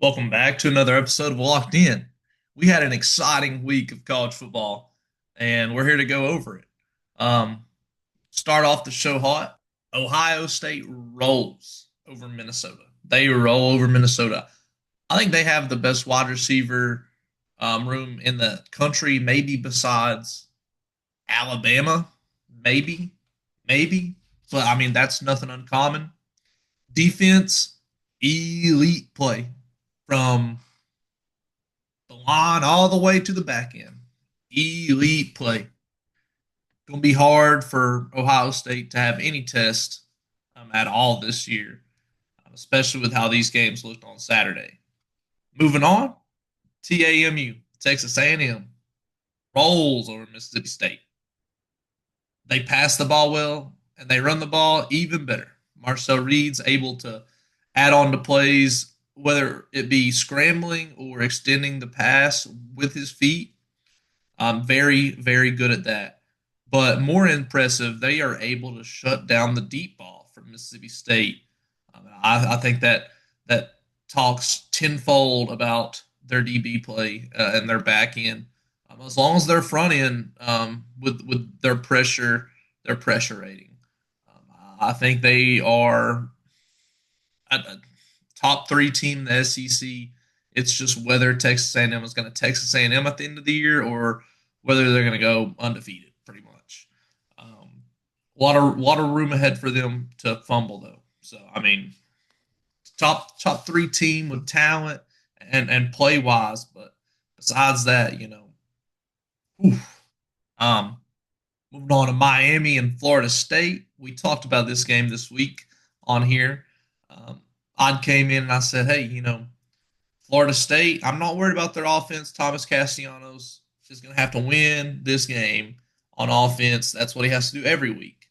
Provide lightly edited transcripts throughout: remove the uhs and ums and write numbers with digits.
Welcome back to another episode of Locked In. We had an exciting week of college football, and we're here to go over it. Um, Start off the show hot. Ohio State rolls over Minnesota. They roll over Minnesota. I think they have the best wide receiver room in the country, maybe besides Alabama. Maybe, maybe. But I mean, that's nothing uncommon. Defense, elite play from the line all the way to the back end. Elite play. Going to be hard for Ohio State to have any test at all this year, especially with how these games looked on Saturday. Moving on, TAMU, Texas A&M, rolls over Mississippi State. They pass the ball well, and they run the ball even better. Marcel Reed's able to add on to plays, whether it be scrambling or extending the pass with his feet. Very, very good at that. But more impressive, they are able to shut down the deep ball from Mississippi State. I think that talks tenfold about their DB play and their back end. As long as their front end with their pressure rating, I think they are a top three team in the SEC. It's just whether Texas A&M is going to Texas A&M at the end of the year or whether they're going to go undefeated. Pretty much, a lot of room ahead for them to fumble though. So I mean, top three team with talent and play wise, but besides that, oof. um, moving on to Miami and Florida State. We talked about this game this week on here. Um, I came in and I said, hey, Florida State, I'm not worried about their offense. Thomas Castellanos is going to have to win this game on offense. That's what he has to do every week.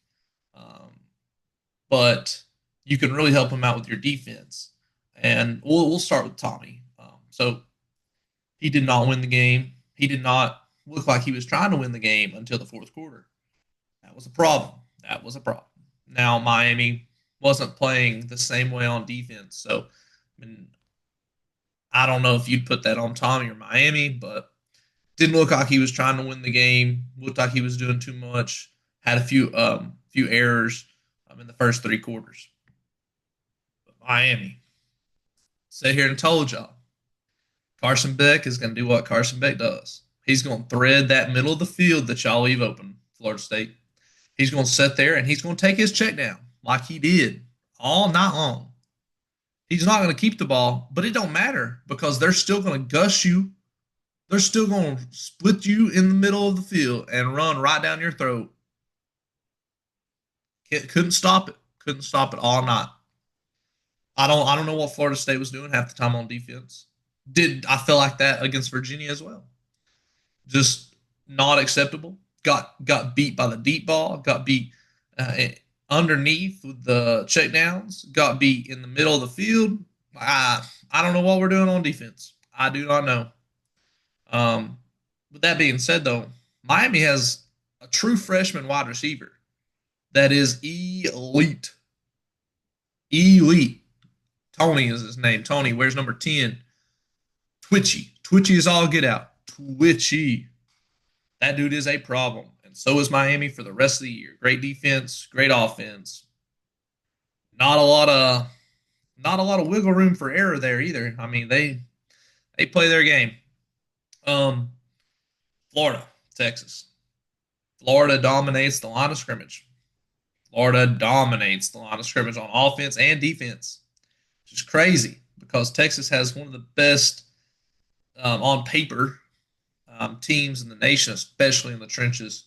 But you can really help him out with your defense. And we'll start with Tommy. So he did not win the game. He did not look like he was trying to win the game until the fourth quarter. That was a problem. That was a problem. Now Miami wasn't playing the same way on defense, so I mean, I don't know if you'd put that on Tommy or Miami, but didn't look like he was trying to win the game. Looked like he was doing too much. Had a few errors in the first three quarters. But Miami, sat here and told y'all Carson Beck is going to do what Carson Beck does. He's going to thread that middle of the field that y'all leave open, Florida State. He's going to sit there and he's going to take his check down like he did all night long. He's not going to keep the ball, but it don't matter because they're still going to gush you. They're still going to split you in the middle of the field and run right down your throat. Couldn't stop it. Couldn't stop it all night. I don't know what Florida State was doing half the time on defense. Did I feel like that against Virginia as well? Just not acceptable. Got beat by the deep ball. Got beat uh, underneath with the checkdowns. Got beat in the middle of the field. I don't know what we're doing on defense. I do not know. With that being said, though, Miami has a true freshman wide receiver that is elite. Elite. Tony is his name. Tony wears number 10. Twitchy. Twitchy is all get out. Twitchy. That dude is a problem. And so is Miami for the rest of the year. Great defense, great offense. Not a lot of not a lot of wiggle room for error there either. I mean, they play their game. Um, Florida, Texas. Florida dominates the line of scrimmage. Florida dominates the line of scrimmage on offense and defense, which is crazy because Texas has one of the best on paper teams in the nation, especially in the trenches.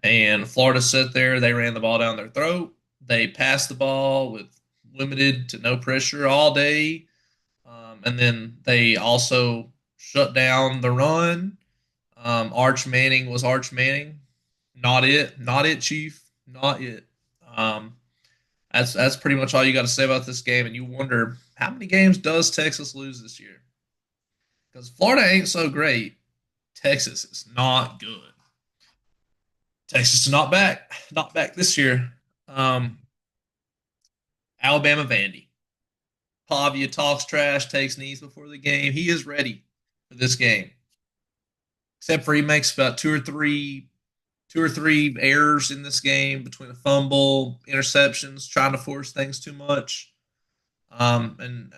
And Florida sat there. They ran the ball down their throat. They passed the ball with limited to no pressure all day. And then they also shut down the run. Arch Manning was Arch Manning. Not it. Not it, Chief. Not it. Um, that's pretty much all you got to say about this game. And you wonder how many games does Texas lose this year? Because Florida ain't so great. Texas is not good. Texas is not back this year. Um, Alabama Vandy. Pavia talks trash, takes knees before the game. He is ready for this game, except for he makes about two or three errors in this game between a fumble, interceptions, trying to force things too much, and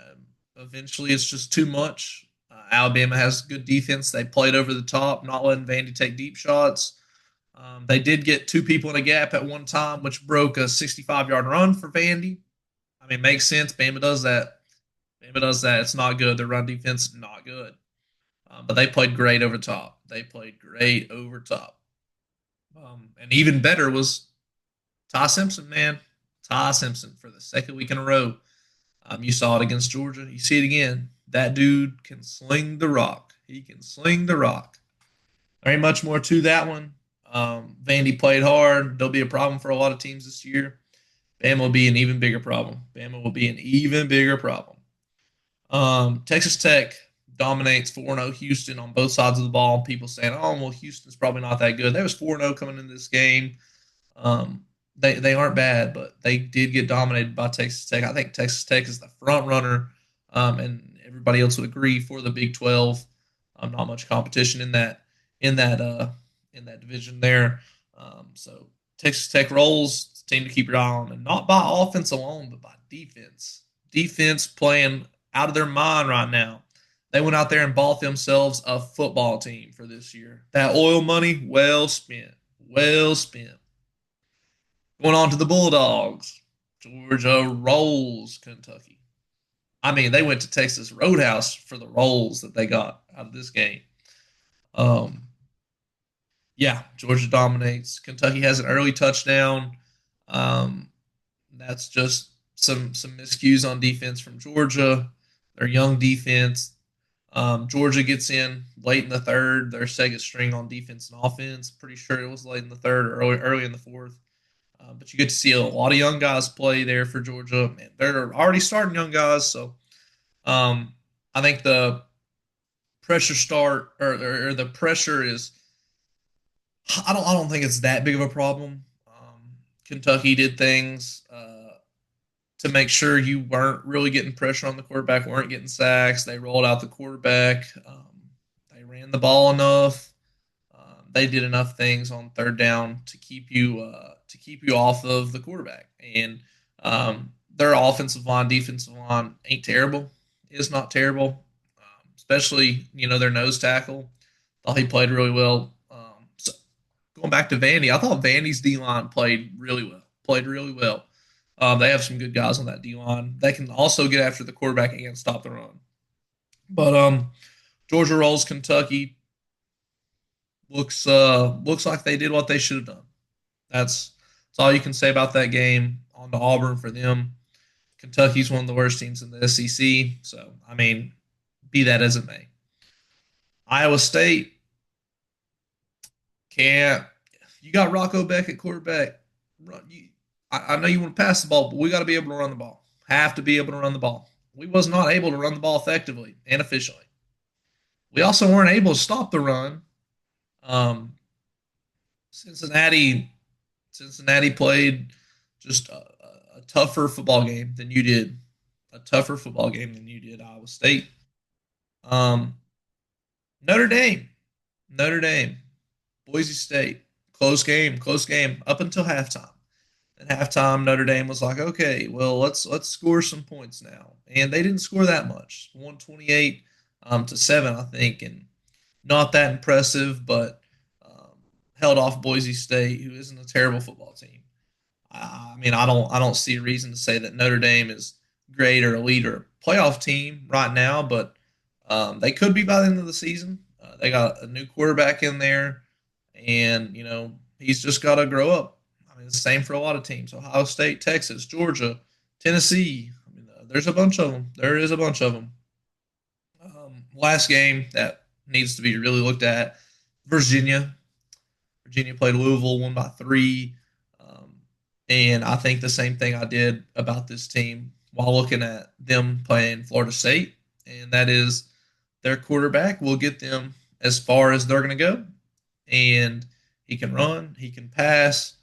eventually it's just too much. Alabama has good defense. They played over the top, not letting Vandy take deep shots. They did get two people in a gap at one time, which broke a 65-yard run for Vandy. I mean, makes sense. Bama does that. Bama does that. It's not good. Their run defense not good. But they played great over top. They played great over top. And even better was Ty Simpson, man. Ty Simpson for the second week in a row. You saw it against Georgia. You see it again. That dude can sling the rock. He can sling the rock. There ain't much more to that one. Vandy played hard. There'll be a problem for a lot of teams this year. Bama will be an even bigger problem. Bama will be an even bigger problem. Texas Tech dominates 4-0 Houston on both sides of the ball. People saying, "Oh, well, Houston's probably not that good." They was 4-0 coming into this game. They aren't bad, but they did get dominated by Texas Tech. I think Texas Tech is the front runner, and everybody else would agree for the Big 12. Not much competition in that in that division there. So Texas Tech rolls. It's a team to keep your eye on, and not by offense alone, but by defense. Defense playing out of their mind right now. They went out there and bought themselves a football team for this year. That oil money, well spent. Well spent. Going on to the Bulldogs. Georgia rolls Kentucky. I mean, they went to Texas Roadhouse for the rolls that they got out of this game. Um, yeah, Georgia dominates. Kentucky has an early touchdown. Um, that's just some miscues on defense from Georgia. Their young defense. Georgia gets in late in the third. Their second string on defense and offense. Pretty sure it was late in the third or early in the fourth. But you get to see a lot of young guys play there for Georgia. Man, they're already starting young guys, so I think the pressure start or the pressure is. I don't think it's that big of a problem. Kentucky did things to make sure you weren't really getting pressure on the quarterback, weren't getting sacks. They rolled out the quarterback. They ran the ball enough. They did enough things on third down to keep you off of the quarterback. And their offensive line, defensive line ain't terrible. It's not terrible, especially their nose tackle. Thought he played really well. So going back to Vandy, I thought Vandy's D line played really well. Played really well. They have some good guys on that D line. They can also get after the quarterback and stop the run. But Georgia rolls Kentucky. Looks like they did what they should have done. That's all you can say about that game. On to Auburn for them. Kentucky's one of the worst teams in the SEC. So I mean, be that as it may. Iowa State can't. You got Rocco Beck at quarterback. I know you want to pass the ball, but we got to be able to run the ball. Have to be able to run the ball. We was not able to run the ball effectively and efficiently. We also weren't able to stop the run. Um, Cincinnati played just a tougher football game than you did. A tougher football game than you did, Iowa State. Um, Notre Dame, Notre Dame, Boise State, close game, up until halftime. At halftime, Notre Dame was like, okay, well, let's score some points now, and they didn't score that much, 128 to 7, I think, and not that impressive, but held off Boise State, who isn't a terrible football team. I mean, I don't see a reason to say that Notre Dame is great or elite or playoff team right now, but they could be by the end of the season. They got a new quarterback in there, and he's just got to grow up. I mean, it's the same for a lot of teams: Ohio State, Texas, Georgia, Tennessee. I mean, there's a bunch of them. There is a bunch of them. Last game that needs to be really looked at: Virginia. Virginia played Louisville, won by 3. And I think the same thing I did about this team while looking at them playing Florida State, and that is their quarterback will get them as far as they're going to go. And he can run, he can pass,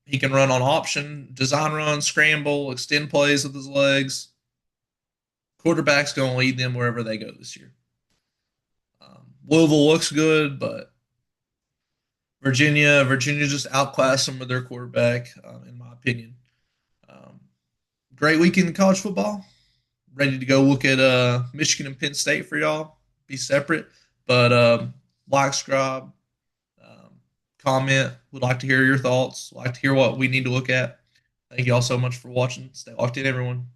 he can run on option, design run, scramble, extend plays with his legs. Quarterback's going to lead them wherever they go this year. Louisville looks good, but Virginia just outclassed them with their quarterback, in my opinion. Um, Great weekend in college football. Ready to go look at Michigan and Penn State for y'all. Be separate, but like, subscribe, um, comment. Would like to hear your thoughts. Like to hear what we need to look at. Thank you all so much for watching. Stay locked in, everyone.